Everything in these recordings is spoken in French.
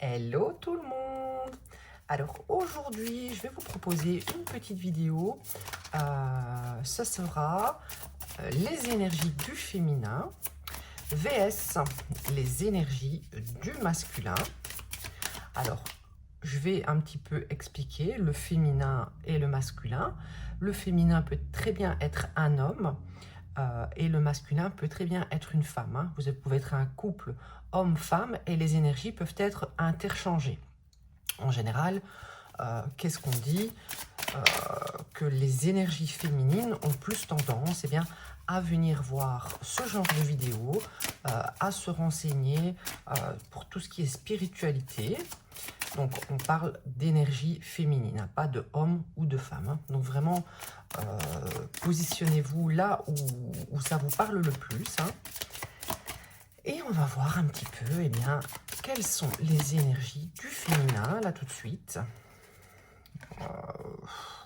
Hello tout le monde! Alors aujourd'hui, je vais vous proposer une petite vidéo. Ce sera les énergies du féminin vs les énergies du masculin. Alors, je vais un petit peu expliquer le féminin et le masculin. Le féminin peut très bien être un homme et le masculin peut très bien être une femme. Hein. Vous pouvez être un couple homme-femme et les énergies peuvent être interchangées. En général, qu'est-ce qu'on dit? Que les énergies féminines ont plus tendance à venir voir ce genre de vidéos, à se renseigner pour tout ce qui est spiritualité. Donc, on parle d'énergie féminine, hein, pas de homme ou de femme. Hein. Donc, vraiment, positionnez-vous là où ça vous parle le plus. Hein. Et on va voir un petit peu, quelles sont les énergies du féminin, là, tout de suite.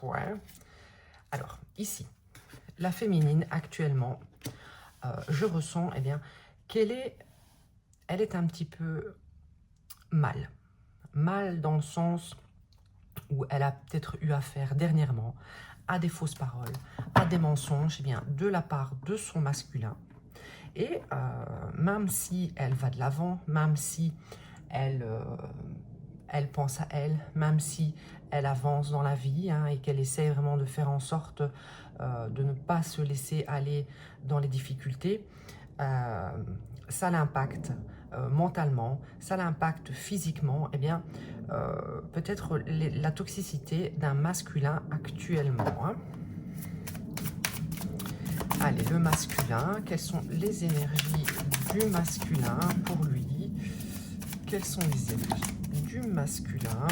Ouais. Alors, ici, la féminine, actuellement, je ressens, qu'elle est un petit peu mal. Mal dans le sens où elle a peut-être eu affaire dernièrement à des fausses paroles, à des mensonges, de la part de son masculin. Et même si elle va de l'avant, même si elle pense à elle, même si elle avance dans la vie et qu'elle essaie vraiment de faire en sorte de ne pas se laisser aller dans les difficultés, ça l'impacte mentalement, ça l'impacte physiquement, peut-être la toxicité d'un masculin actuellement. Hein. Allez, le masculin, quelles sont les énergies du masculin pour lui? Quelles sont les énergies du masculin?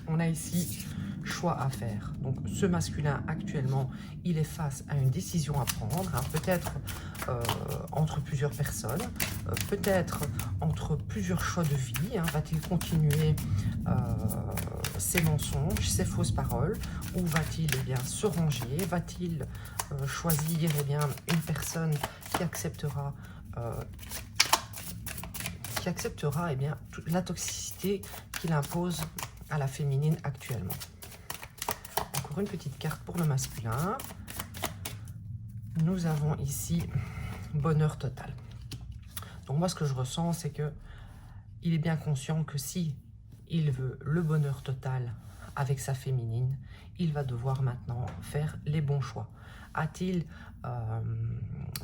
On a ici choix à faire. Donc ce masculin actuellement, il est face à une décision à prendre, peut-être entre plusieurs personnes, peut-être entre plusieurs choix de vie. Va-t-il continuer ses mensonges, ses fausses paroles, ou va-t-il se ranger? Va-t-il choisir une personne qui acceptera la toxicité qu'il impose à la féminine actuellement? Encore une petite carte pour le masculin. Nous avons ici bonheur total. Donc moi, ce que je ressens, c'est que il est bien conscient que si il veut le bonheur total avec sa féminine, il va devoir maintenant faire les bons choix.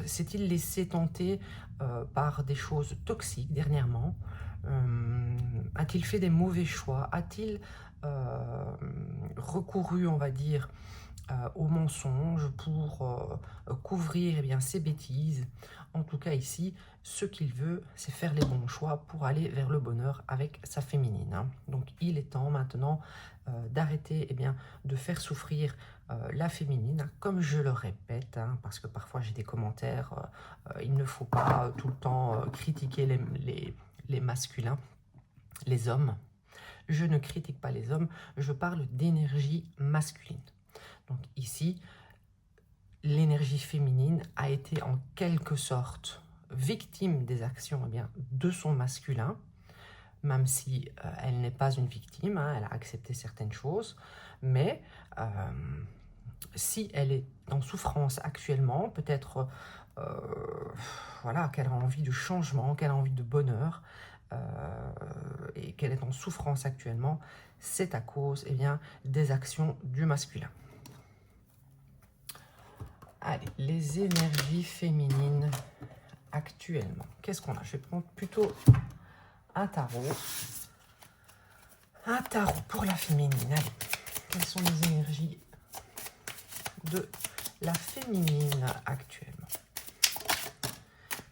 S'est-il laissé tenter par des choses toxiques dernièrement? A-t-il fait des mauvais choix? A-t-il recouru, on va dire, au mensonge pour couvrir ses bêtises? En tout cas ici, ce qu'il veut, c'est faire les bons choix pour aller vers le bonheur avec sa féminine. Hein. Donc il est temps maintenant d'arrêter de faire souffrir la féminine, comme je le répète, parce que parfois j'ai des commentaires, il ne faut pas tout le temps critiquer les masculins, les hommes. Je ne critique pas les hommes, je parle d'énergie masculine. Donc ici, l'énergie féminine a été en quelque sorte victime des actions de son masculin, même si elle n'est pas une victime, elle a accepté certaines choses, mais si elle est en souffrance actuellement, peut-être qu'elle a envie de changement, qu'elle a envie de bonheur, et qu'elle est en souffrance actuellement, c'est à cause des actions du masculin. Allez, les énergies féminines actuellement. Qu'est-ce qu'on a? Je vais prendre plutôt un tarot. Un tarot pour la féminine. Allez, quelles sont les énergies de la féminine actuellement?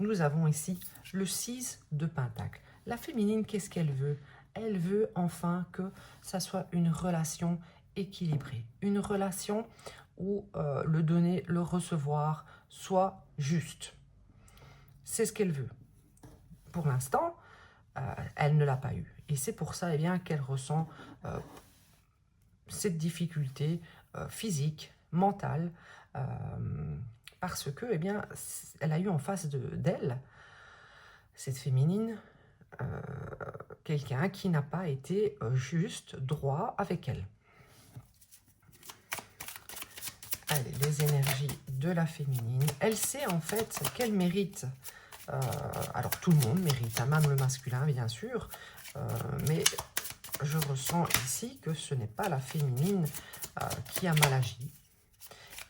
Nous avons ici le 6 de Pentacle. La féminine, qu'est-ce qu'elle veut? Elle veut enfin que ça soit une relation équilibrée. Une relation où le donner, le recevoir soit juste. C'est ce qu'elle veut. Pour l'instant, elle ne l'a pas eu. Et c'est pour ça qu'elle ressent cette difficulté physique, mentale, parce que elle a eu en face d'elle, cette féminine, quelqu'un qui n'a pas été juste, droit avec elle. Allez, les énergies de la féminine. Elle sait en fait qu'elle mérite. Alors tout le monde mérite, hein, même le masculin bien sûr. Mais je ressens ici que ce n'est pas la féminine qui a mal agi.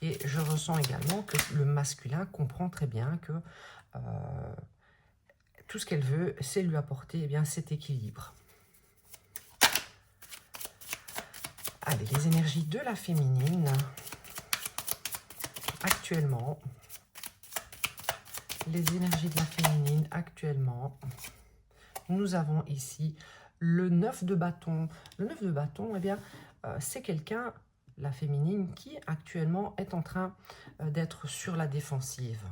Et je ressens également que le masculin comprend très bien que tout ce qu'elle veut, c'est lui apporter bien, cet équilibre. Allez, les énergies de la féminine, actuellement. Les énergies de la féminine, actuellement. Nous avons ici le 9 de bâton. Le 9 de bâton, eh bien, c'est quelqu'un, la féminine, qui actuellement est en train d'être sur la défensive.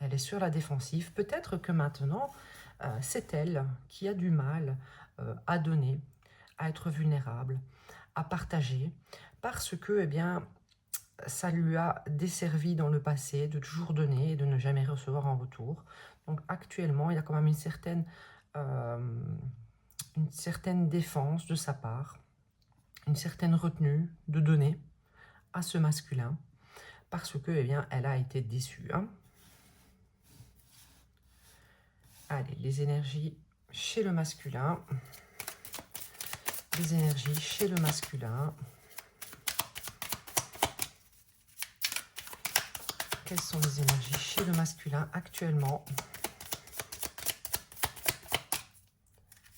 Elle est sur la défensive. Peut-être que maintenant, c'est elle qui a du mal à donner, à être vulnérable, à partager, parce que, eh bien, ça lui a desservi dans le passé de toujours donner et de ne jamais recevoir en retour. Donc actuellement, il y a quand même une certaine défense de sa part, une certaine retenue de donner à ce masculin, parce que, eh bien, elle a été déçue. Hein. Allez, les énergies chez le masculin. Les énergies chez le masculin. Quelles sont les énergies chez le masculin actuellement?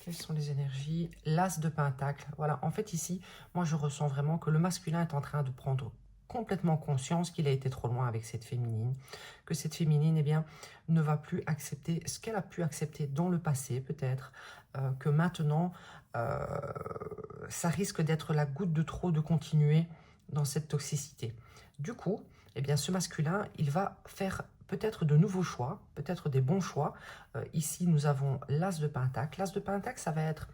Quelles sont les énergies? L'as de pentacle. Voilà, en fait ici, moi je ressens vraiment que le masculin est en train de prendre complètement conscience qu'il a été trop loin avec cette féminine, que cette féminine, eh bien, ne va plus accepter ce qu'elle a pu accepter dans le passé, peut-être, que maintenant, ça risque d'être la goutte de trop de continuer dans cette toxicité. Du coup, eh bien, ce masculin, il va faire peut-être de nouveaux choix, peut-être des bons choix. Ici, nous avons l'as de pentacle. L'as de pentacle, ça va être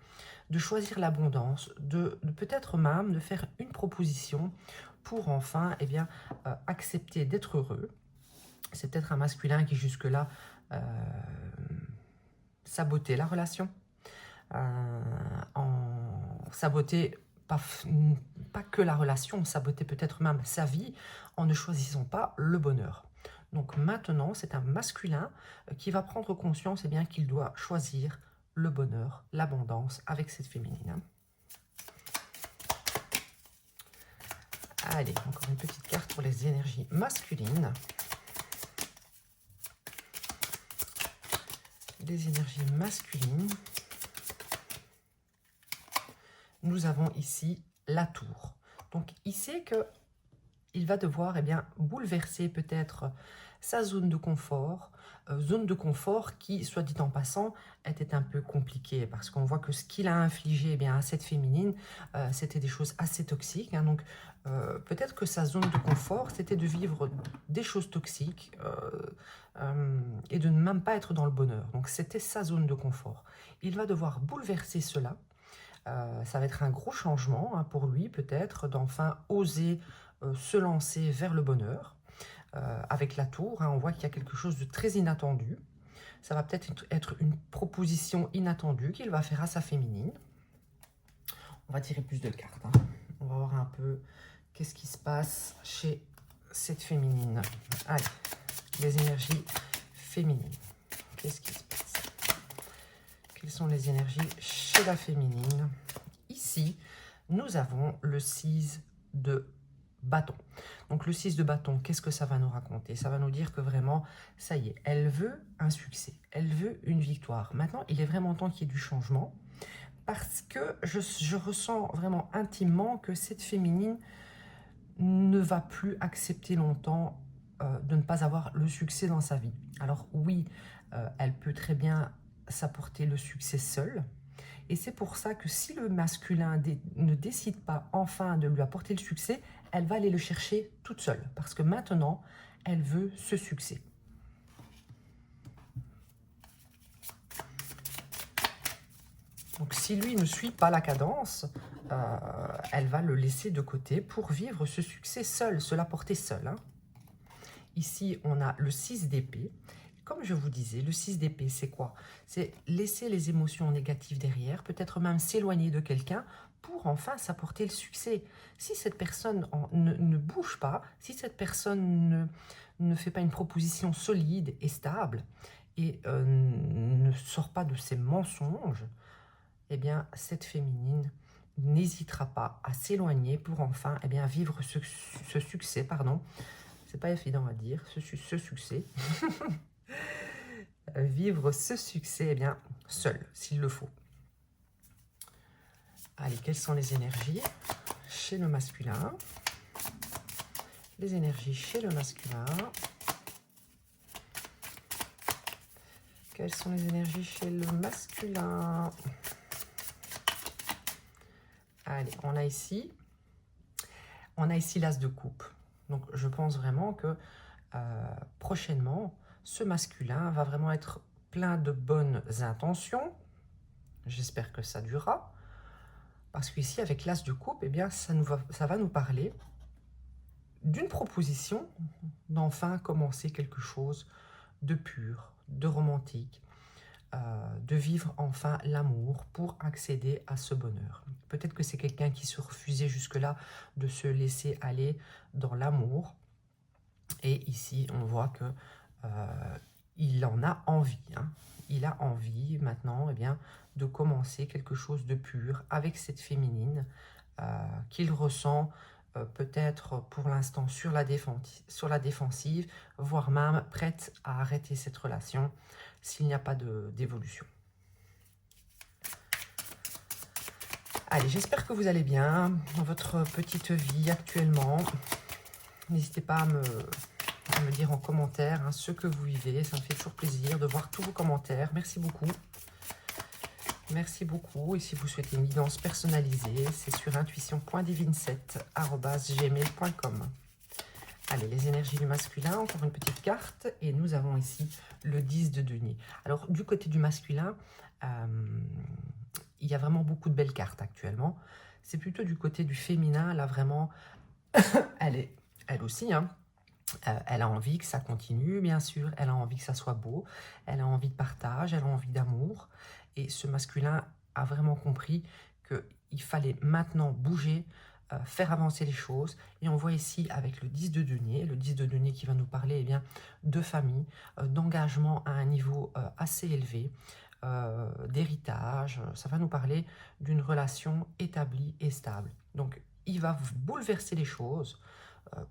de choisir l'abondance, de peut-être même de faire une proposition pour enfin, eh bien, accepter d'être heureux. C'est peut-être un masculin qui jusque-là sabotait la relation, sabotait pas que la relation, sabotait peut-être même sa vie en ne choisissant pas le bonheur. Donc maintenant, c'est un masculin qui va prendre conscience, eh bien, qu'il doit choisir le bonheur, l'abondance avec cette féminine. Allez, encore une petite carte pour les énergies masculines. Les énergies masculines. Nous avons ici la tour. Donc, il sait qu'il va devoir, eh bien, bouleverser peut-être sa zone de confort qui, soit dit en passant, était un peu compliquée parce qu'on voit que ce qu'il a infligé, eh bien, à cette féminine, c'était des choses assez toxiques. Hein, donc, peut-être que sa zone de confort, c'était de vivre des choses toxiques et de ne même pas être dans le bonheur. Donc, c'était sa zone de confort. Il va devoir bouleverser cela. Ça va être un gros changement hein, pour lui, peut-être, d'enfin oser se lancer vers le bonheur. Avec la tour, hein, on voit qu'il y a quelque chose de très inattendu. Ça va peut-être être une proposition inattendue qu'il va faire à sa féminine. On va tirer plus de cartes. Hein. On va voir un peu qu'est-ce qui se passe chez cette féminine. Allez, les énergies féminines. Qu'est-ce qui se passe? Quelles sont les énergies chez la féminine? Ici, nous avons le 6 de bâton. Donc le 6 de bâton, qu'est-ce que ça va nous raconter? Ça va nous dire que vraiment, ça y est, elle veut un succès, elle veut une victoire. Maintenant, il est vraiment temps qu'il y ait du changement parce que je ressens vraiment intimement que cette féminine ne va plus accepter longtemps de ne pas avoir le succès dans sa vie. Alors oui, elle peut très bien s'apporter le succès seule. Et c'est pour ça que si le masculin ne décide pas enfin de lui apporter le succès, elle va aller le chercher toute seule. Parce que maintenant, elle veut ce succès. Donc si lui ne suit pas la cadence, elle va le laisser de côté pour vivre ce succès seul, se l'apporter seul. Hein. Ici, on a le 6 d'épée. Comme je vous disais, le 6 d'épée, c'est quoi? C'est laisser les émotions négatives derrière, peut-être même s'éloigner de quelqu'un pour enfin s'apporter le succès. Si cette personne ne bouge pas, si cette personne ne fait pas une proposition solide et stable et ne sort pas de ses mensonges, eh bien, cette féminine n'hésitera pas à s'éloigner pour enfin vivre ce succès, pardon. C'est pas évident à dire, ce succès. Vivre ce succès, seul, s'il le faut. Allez, quelles sont les énergies chez le masculin? Les énergies chez le masculin. Quelles sont les énergies chez le masculin? Allez, on a ici l'as de coupe. Donc, je pense vraiment que prochainement, ce masculin va vraiment être plein de bonnes intentions. J'espère que ça durera. Parce qu'ici, avec l'as de coupe, ça va nous parler d'une proposition d'enfin commencer quelque chose de pur, de romantique, de vivre enfin l'amour pour accéder à ce bonheur. Peut-être que c'est quelqu'un qui se refusait jusque-là de se laisser aller dans l'amour. Et ici, on voit que il en a envie. Il a envie maintenant de commencer quelque chose de pur avec cette féminine qu'il ressent peut-être pour l'instant sur la défensive, voire même prête à arrêter cette relation s'il n'y a pas d'évolution. Allez, j'espère que vous allez bien dans votre petite vie actuellement. N'hésitez pas à me dire en commentaire ce que vous vivez. Ça me fait toujours plaisir de voir tous vos commentaires. Merci beaucoup. Merci beaucoup. Et si vous souhaitez une guidance personnalisée, c'est sur intuition.divine7@gmail.com. Allez, les énergies du masculin, encore une petite carte. Et nous avons ici le 10 de denier. Alors, du côté du masculin, il y a vraiment beaucoup de belles cartes actuellement. C'est plutôt du côté du féminin, là vraiment, elle aussi, elle a envie que ça continue, bien sûr. Elle a envie que ça soit beau. Elle a envie de partage. Elle a envie d'amour. Et ce masculin a vraiment compris qu'il fallait maintenant bouger, faire avancer les choses. Et on voit ici avec le 10 de denier, qui va nous parler de famille, d'engagement à un niveau assez élevé, d'héritage. Ça va nous parler d'une relation établie et stable. Donc, il va bouleverser les choses.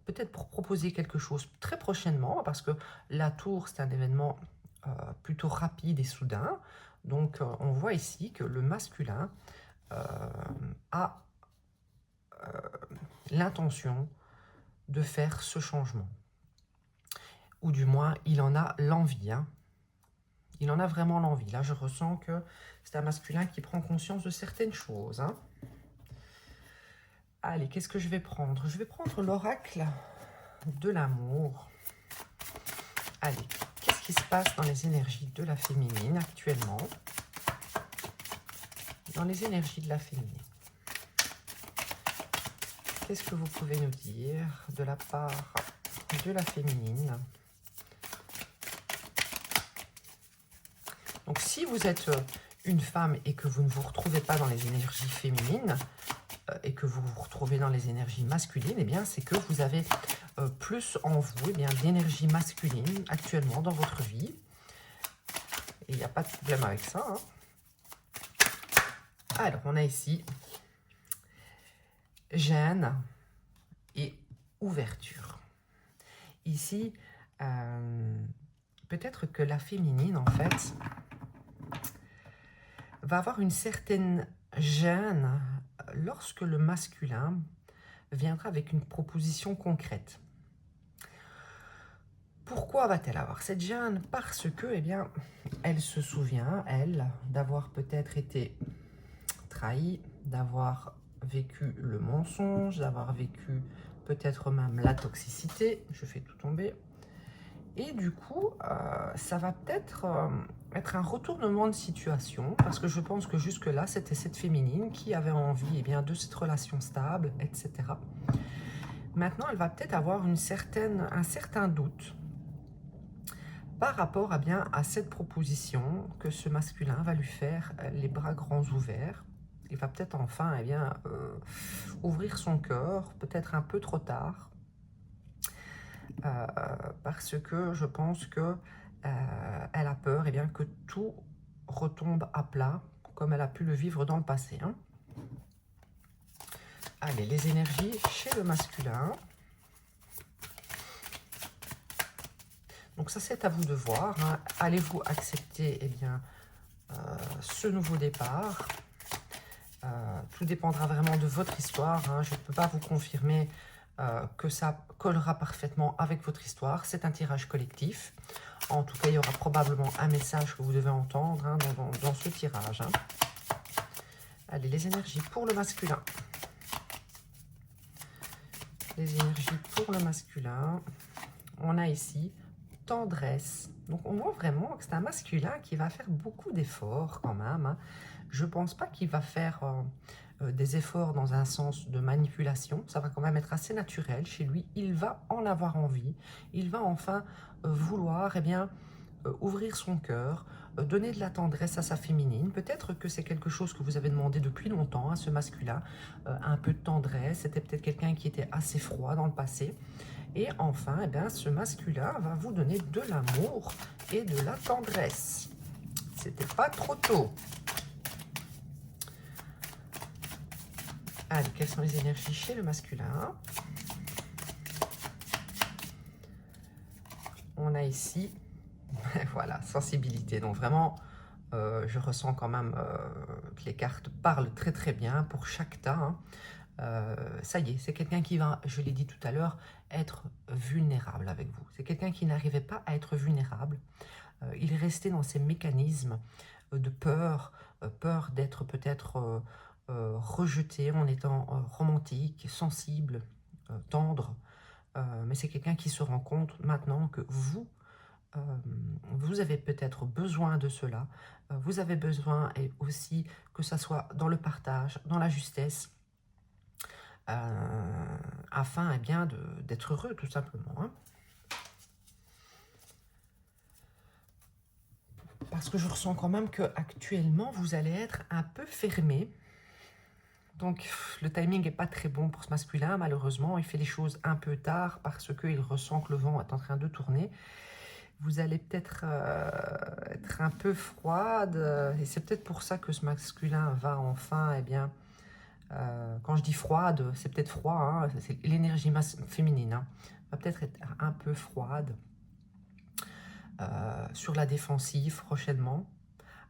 Peut-être pour proposer quelque chose très prochainement, parce que la tour, c'est un événement plutôt rapide et soudain. Donc, on voit ici que le masculin a l'intention de faire ce changement. Ou du moins, il en a l'envie. Il en a vraiment l'envie. Là, je ressens que c'est un masculin qui prend conscience de certaines choses. Allez, qu'est-ce que je vais prendre? Je vais prendre l'oracle de l'amour. Allez, qu'est-ce qui se passe dans les énergies de la féminine actuellement? Dans les énergies de la féminine. Qu'est-ce que vous pouvez nous dire de la part de la féminine? Donc, si vous êtes une femme et que vous ne vous retrouvez pas dans les énergies féminines, et que vous vous retrouvez dans les énergies masculines, c'est que vous avez plus en vous d'énergie masculine actuellement dans votre vie. Et il n'y a pas de problème avec ça. Alors, on a ici gêne et ouverture. Ici, peut-être que la féminine, en fait, va avoir une certaine gêne lorsque le masculin viendra avec une proposition concrète. Pourquoi va-t-elle avoir cette gêne? Parce que, elle se souvient, elle, d'avoir peut-être été trahie, d'avoir vécu le mensonge, d'avoir vécu peut-être même la toxicité. Je fais tout tomber. Et du coup, ça va peut-être être un retournement de situation, parce que je pense que jusque-là, c'était cette féminine qui avait envie de cette relation stable, etc. Maintenant, elle va peut-être avoir un certain doute, par rapport à cette proposition que ce masculin va lui faire les bras grands ouverts. Il va peut-être enfin ouvrir son cœur, peut-être un peu trop tard, parce que je pense que elle a peur que tout retombe à plat, comme elle a pu le vivre dans le passé. Hein. Allez, les énergies chez le masculin. Donc ça, c'est à vous de voir. Hein. Allez-vous accepter ce nouveau départ? Tout dépendra vraiment de votre histoire. Hein. Je ne peux pas vous confirmer que ça collera parfaitement avec votre histoire. C'est un tirage collectif. En tout cas, il y aura probablement un message que vous devez entendre hein, dans ce tirage. Hein. Allez, les énergies pour le masculin. Les énergies pour le masculin. On a ici tendresse. Donc, on voit vraiment que c'est un masculin qui va faire beaucoup d'efforts quand même. Hein. Je ne pense pas qu'il va faire des efforts dans un sens de manipulation. Ça va quand même être assez naturel chez lui. Il va en avoir envie. Il va enfin vouloir ouvrir son cœur, donner de la tendresse à sa féminine. Peut-être que c'est quelque chose que vous avez demandé depuis longtemps à ce masculin. Un peu de tendresse. C'était peut-être quelqu'un qui était assez froid dans le passé. Et enfin, ce masculin va vous donner de l'amour et de la tendresse. C'était pas trop tôt. Allez, quelles sont les énergies chez le masculin? On a ici, voilà, sensibilité. Donc vraiment, je ressens quand même que les cartes parlent très très bien pour chaque tas. Hein. Ça y est, c'est quelqu'un qui va, je l'ai dit tout à l'heure, être vulnérable avec vous. C'est quelqu'un qui n'arrivait pas à être vulnérable. Il est resté dans ses mécanismes de peur, peur d'être peut-être rejeté en étant romantique, sensible, tendre. Mais c'est quelqu'un qui se rend compte maintenant que vous avez peut-être besoin de cela. Vous avez besoin et aussi que ça soit dans le partage, dans la justesse, afin d'être heureux tout simplement. Hein. Parce que je ressens quand même qu'actuellement, vous allez être un peu fermé. Donc, le timing n'est pas très bon pour ce masculin, malheureusement. Il fait les choses un peu tard parce qu'il ressent que le vent est en train de tourner. Vous allez peut-être être un peu froide. Et c'est peut-être pour ça que ce masculin va enfin, quand je dis froide, c'est peut-être froid, hein, c'est l'énergie féminine, hein, va peut-être être un peu froide, sur la défensive prochainement,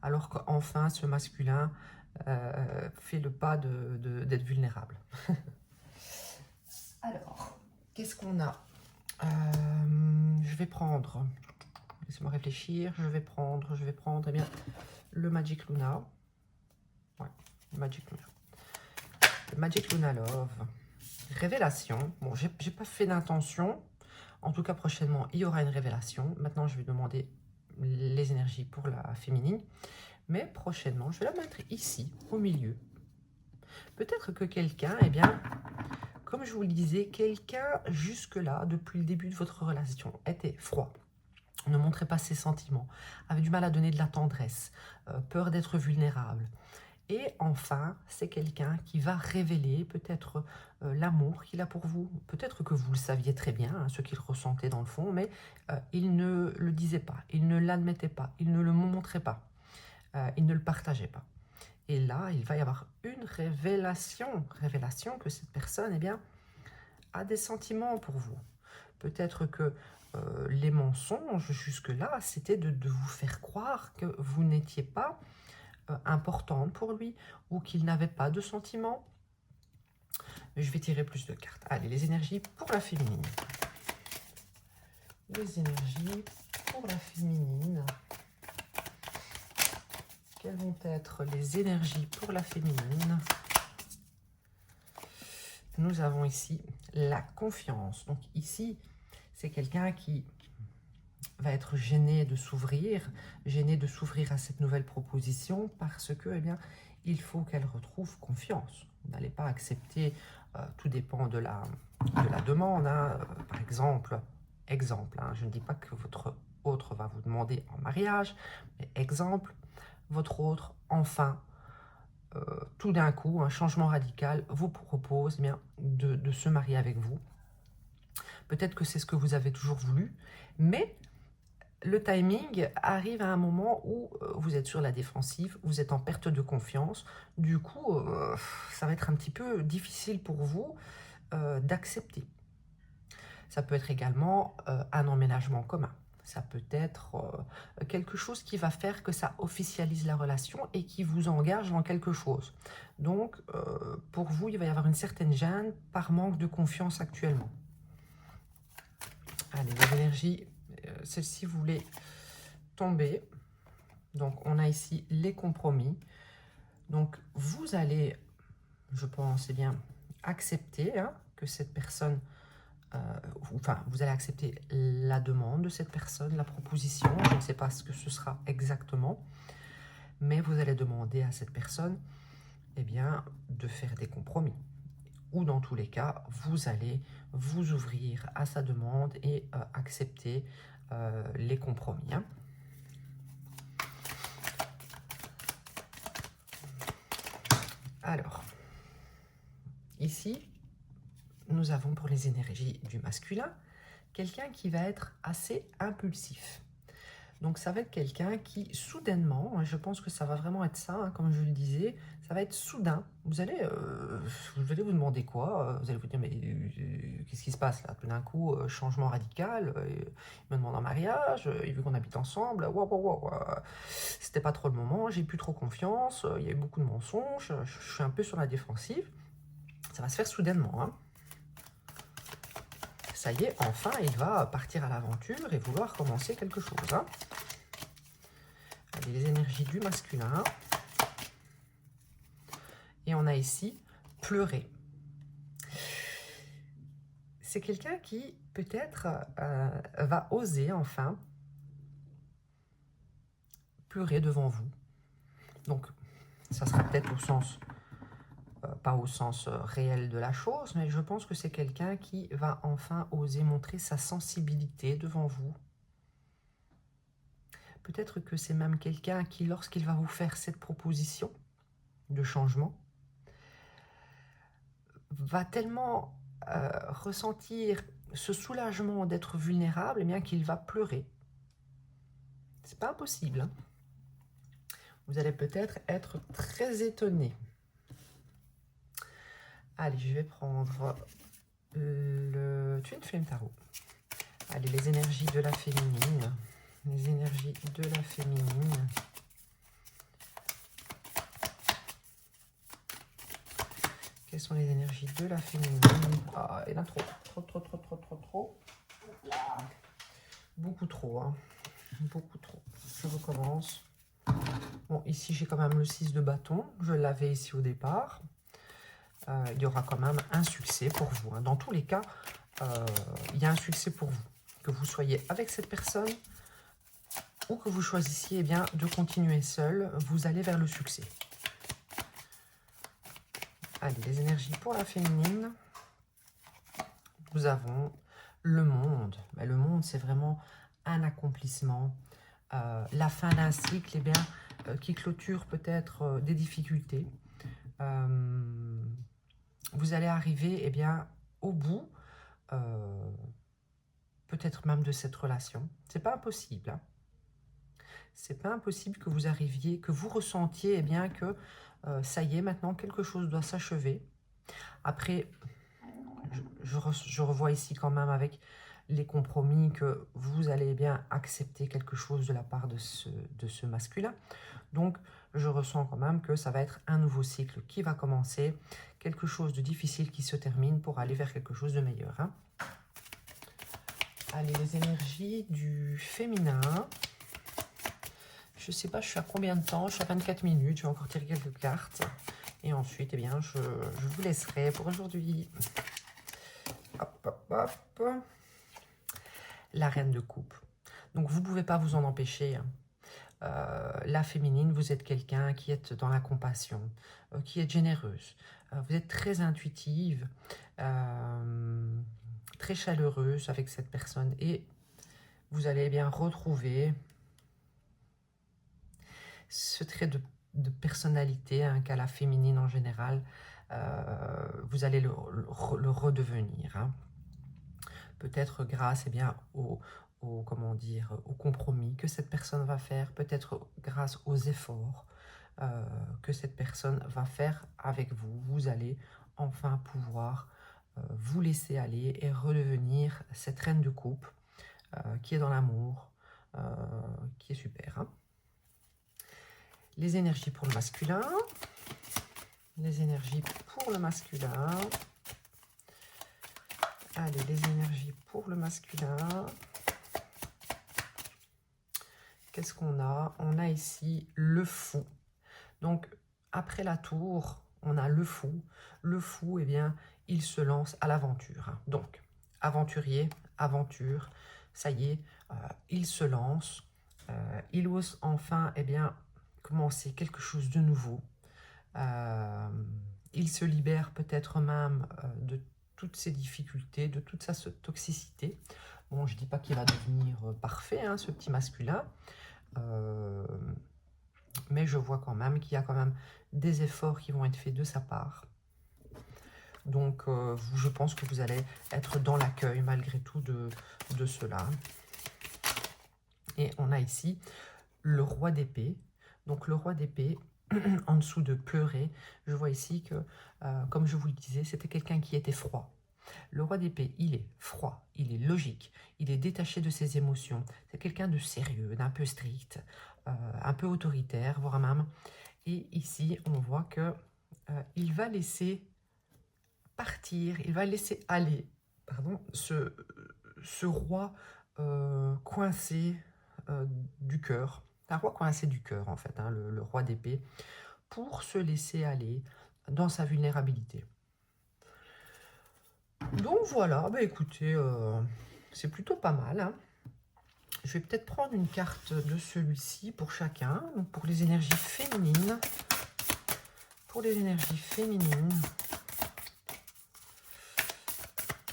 alors qu'enfin ce masculin fait le pas d'être vulnérable. Alors, qu'est-ce qu'on a? Je vais prendre, laissez-moi réfléchir, je vais prendre le Magic Luna. Ouais, le Magic Luna. Le Magic Luna Love. Révélation. Bon, j'ai pas fait d'intention. En tout cas, prochainement, il y aura une révélation. Maintenant, je vais demander les énergies pour la féminine. Mais prochainement, je vais la mettre ici, au milieu. Peut-être que quelqu'un, comme je vous le disais, quelqu'un jusque-là, depuis le début de votre relation, était froid. Ne montrait pas ses sentiments, avait du mal à donner de la tendresse, peur d'être vulnérable. Et enfin, c'est quelqu'un qui va révéler peut-être l'amour qu'il a pour vous. Peut-être que vous le saviez très bien, hein, ce qu'il ressentait dans le fond, mais il ne le disait pas, il ne l'admettait pas, il ne le montrait pas, il ne le partageait pas. Et là, il va y avoir une révélation que cette personne a des sentiments pour vous. Peut-être que les mensonges jusque-là, c'était de vous faire croire que vous n'étiez pas importante pour lui ou qu'il n'avait pas de sentiments. Je vais tirer plus de cartes. Allez, les énergies pour la féminine. Les énergies pour la féminine. Quelles vont être les énergies pour la féminine? Nous avons ici la confiance. Donc ici, c'est quelqu'un qui va être gêné de s'ouvrir à cette nouvelle proposition parce que, il faut qu'elle retrouve confiance. Vous n'allez pas accepter, tout dépend de la demande. Hein. Par exemple, hein, je ne dis pas que votre autre va vous demander en mariage. Mais exemple, votre autre, enfin, tout d'un coup, un changement radical vous propose eh bien, de se marier avec vous. Peut-être que c'est ce que vous avez toujours voulu, mais le timing arrive à un moment où vous êtes sur la défensive, vous êtes en perte de confiance. Du coup, ça va être un petit peu difficile pour vous d'accepter. Ça peut être également un emménagement commun. Ça peut être quelque chose qui va faire que ça officialise la relation et qui vous engage dans quelque chose. Donc, pour vous, il va y avoir une certaine gêne par manque de confiance actuellement. Allez, les énergies, celle-ci voulait tomber. Donc, on a ici les compromis. Donc, vous allez, je pense, eh bien, accepter que cette personne, enfin, vous allez accepter la demande de cette personne, la proposition. Je ne sais pas ce que ce sera exactement, mais vous allez demander à cette personne, eh bien, de faire des compromis. Ou dans tous les cas, vous allez vous ouvrir à sa demande et accepter les compromis. Alors, ici, nous avons pour les énergies du masculin, quelqu'un qui va être assez impulsif. Donc ça va être quelqu'un qui, soudainement, je pense que ça va vraiment être ça, comme je le disais, ça va être soudain. Vous allez vous demander quoi? Vous allez vous dire, mais qu'est-ce qui se passe là? Tout d'un coup, changement radical, il me demande un mariage, il veut qu'on habite ensemble, c'était pas trop le moment, j'ai plus trop confiance, il y a eu beaucoup de mensonges, je suis un peu sur la défensive. Ça va se faire soudainement, Ça y est, enfin, il va partir à l'aventure et vouloir commencer quelque chose. Allez, les énergies du masculin. Et on a ici pleurer. C'est quelqu'un qui, peut-être, va oser, enfin, pleurer devant vous. Donc, ça sera peut-être au sens, pas au sens réel de la chose, mais je pense que c'est quelqu'un qui va enfin oser montrer sa sensibilité devant vous. Peut-être que c'est même quelqu'un qui, lorsqu'il va vous faire cette proposition de changement, va tellement ressentir ce soulagement d'être vulnérable, eh bien qu'il va pleurer. C'est pas impossible. Vous allez peut-être être très étonné. Allez, je vais prendre le Twin Flame Tarot. Allez, les énergies de la féminine. Les énergies de la féminine. Quelles sont les énergies de la féminine? Ah, il y en a trop. Trop. Beaucoup trop, Beaucoup trop. Je recommence. Bon, ici, j'ai quand même le 6 de bâton. Je l'avais ici au départ. Il y aura quand même un succès pour vous. Dans tous les cas, il y a un succès pour vous. Que vous soyez avec cette personne ou que vous choisissiez eh bien, de continuer seul, vous allez vers le succès. Allez, les énergies pour la féminine. Nous avons le monde. Le monde, c'est vraiment un accomplissement. La fin d'un cycle eh bien, qui clôture peut-être des difficultés. Vous allez arriver eh bien, au bout, peut-être même de cette relation. C'est pas impossible. C'est pas impossible que vous arriviez, que vous ressentiez eh bien, que ça y est, maintenant quelque chose doit s'achever. Après, je revois ici quand même avec les compromis que vous allez bien accepter quelque chose de la part de ce masculin. Donc, je ressens quand même que ça va être un nouveau cycle qui va commencer, quelque chose de difficile qui se termine pour aller vers quelque chose de meilleur. Allez, les énergies du féminin. Je ne sais pas, je suis à combien de temps? Je suis à 24 minutes, je vais encore tirer quelques cartes. Et ensuite, eh bien, je vous laisserai pour aujourd'hui. Hop. La reine de coupe. Donc, vous ne pouvez pas vous en empêcher. La féminine, vous êtes quelqu'un qui est dans la compassion, qui est généreuse. Vous êtes très intuitive, très chaleureuse avec cette personne. Et vous allez bien retrouver ce trait de personnalité hein, qu'a la féminine en général. Vous allez le redevenir. Hein. Peut-être grâce bien, comment dire, au compromis que cette personne va faire, peut-être grâce aux efforts que cette personne va faire avec vous. Vous allez enfin pouvoir vous laisser aller et redevenir cette reine de coupe qui est dans l'amour, qui est super. Hein. Les énergies pour le masculin. Les énergies pour le masculin. Allez, les énergies pour le masculin. Qu'est-ce qu'on a? On a ici le fou. Donc, après la tour, on a le fou. Le fou, eh bien, il se lance à l'aventure. Donc, aventurier, aventure, ça y est, il se lance. Il ose enfin, eh bien, commencer quelque chose de nouveau. Il se libère peut-être même de toutes ses difficultés, de toute sa toxicité. Bon, je ne dis pas qu'il va devenir parfait, hein, ce petit masculin. Mais je vois quand même qu'il y a quand même des efforts qui vont être faits de sa part. Donc, je pense que vous allez être dans l'accueil malgré tout de cela. Et on a ici le roi d'épée. Donc, le roi d'épée, en dessous de pleurer, je vois ici que, comme je vous le disais, c'était quelqu'un qui était froid. Le roi d'épée, il est froid, il est logique, il est détaché de ses émotions. C'est quelqu'un de sérieux, d'un peu strict, un peu autoritaire, voire même. Et ici, on voit que il va laisser partir, il va laisser aller, pardon, ce roi coincé du cœur. Un roi coincé du cœur, en fait, hein, le roi d'épée, pour se laisser aller dans sa vulnérabilité. Donc voilà, bah écoutez, c'est plutôt pas mal. Hein. Je vais peut-être prendre une carte de celui-ci pour chacun. Donc pour les énergies féminines. Pour les énergies féminines.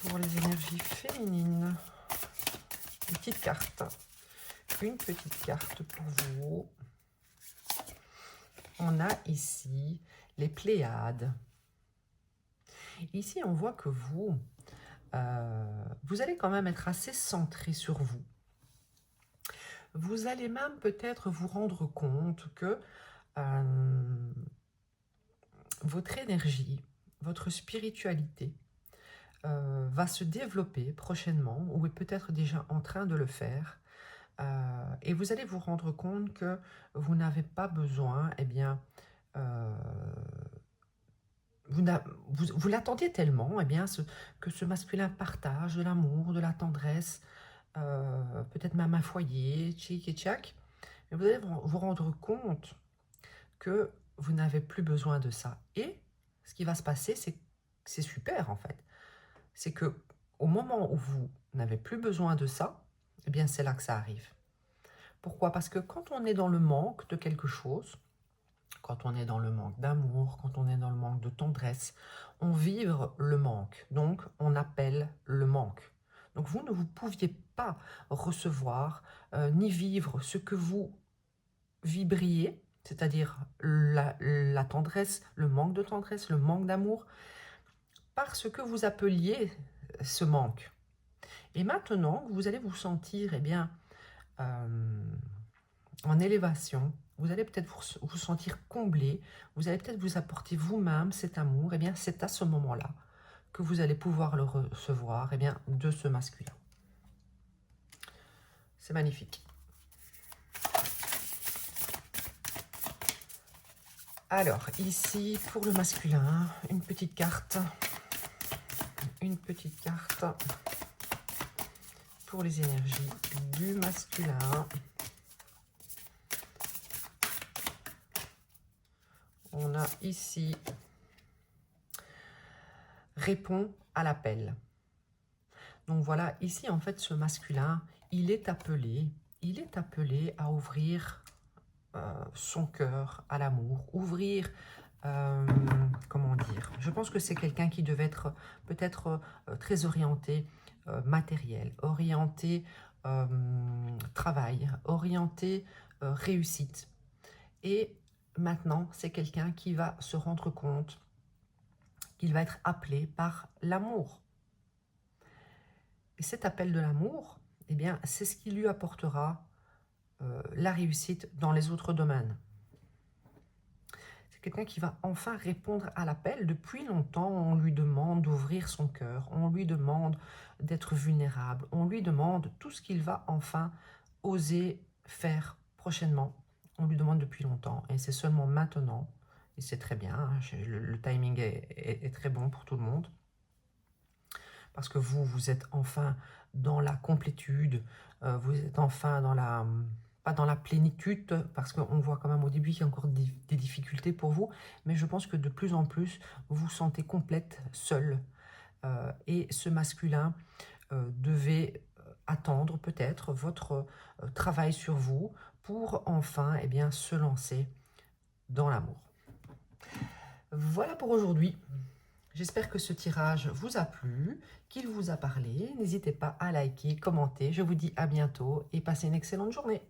Pour les énergies féminines. Une petite carte. Une petite carte pour vous. On a ici les Pléiades. Ici, on voit que vous allez quand même être assez centré sur vous. Vous allez même peut-être vous rendre compte que votre énergie, votre spiritualité va se développer prochainement, ou est peut-être déjà en train de le faire. Et vous allez vous rendre compte que vous n'avez pas besoin, eh bien, vous l'attendiez tellement, eh bien, que ce masculin partage de l'amour, de la tendresse, peut-être même un foyer, tchic et tchac. Mais vous allez vous rendre compte que vous n'avez plus besoin de ça. Et ce qui va se passer, c'est super en fait. C'est que au moment où vous n'avez plus besoin de ça, eh bien, c'est là que ça arrive. Pourquoi? Parce que quand on est dans le manque de quelque chose, quand on est dans le manque d'amour, quand on est dans le manque de tendresse, on vibre le manque. Donc, on appelle le manque. Donc, vous ne pouviez pas recevoir ni vivre ce que vous vibriez, c'est-à-dire la tendresse, le manque de tendresse, le manque d'amour, parce que vous appeliez ce manque. Et maintenant, vous allez vous sentir, eh bien, en élévation, vous allez peut-être vous sentir comblé, vous allez peut-être vous apporter vous-même cet amour, et bien c'est à ce moment-là que vous allez pouvoir le recevoir, et bien de ce masculin. C'est magnifique. Alors, ici, pour le masculin, une petite carte. Une petite carte pour les énergies du masculin. On a ici répond à l'appel. Donc voilà, ici en fait ce masculin, il est appelé à ouvrir son cœur à l'amour, ouvrir, comment dire, je pense que c'est quelqu'un qui devait être peut-être très orienté matériel, orienté travail, orienté réussite. Et maintenant, c'est quelqu'un qui va se rendre compte qu'il va être appelé par l'amour. Et cet appel de l'amour, eh bien, c'est ce qui lui apportera la réussite dans les autres domaines. C'est quelqu'un qui va enfin répondre à l'appel. Depuis longtemps, on lui demande d'ouvrir son cœur, on lui demande d'être vulnérable, on lui demande tout ce qu'il va enfin oser faire prochainement. On lui demande depuis longtemps et c'est seulement maintenant, et c'est très bien, hein, le timing est très bon pour tout le monde, parce que vous êtes enfin dans la complétude, vous êtes enfin dans la... pas dans la plénitude, parce qu'on voit quand même au début qu'il y a encore des difficultés pour vous, mais je pense que de plus en plus, vous vous sentez complète, seule, et ce masculin devait attendre peut-être votre travail sur vous pour enfin eh bien, se lancer dans l'amour. Voilà pour aujourd'hui. J'espère que ce tirage vous a plu, qu'il vous a parlé. N'hésitez pas à liker, commenter. Je vous dis à bientôt et passez une excellente journée.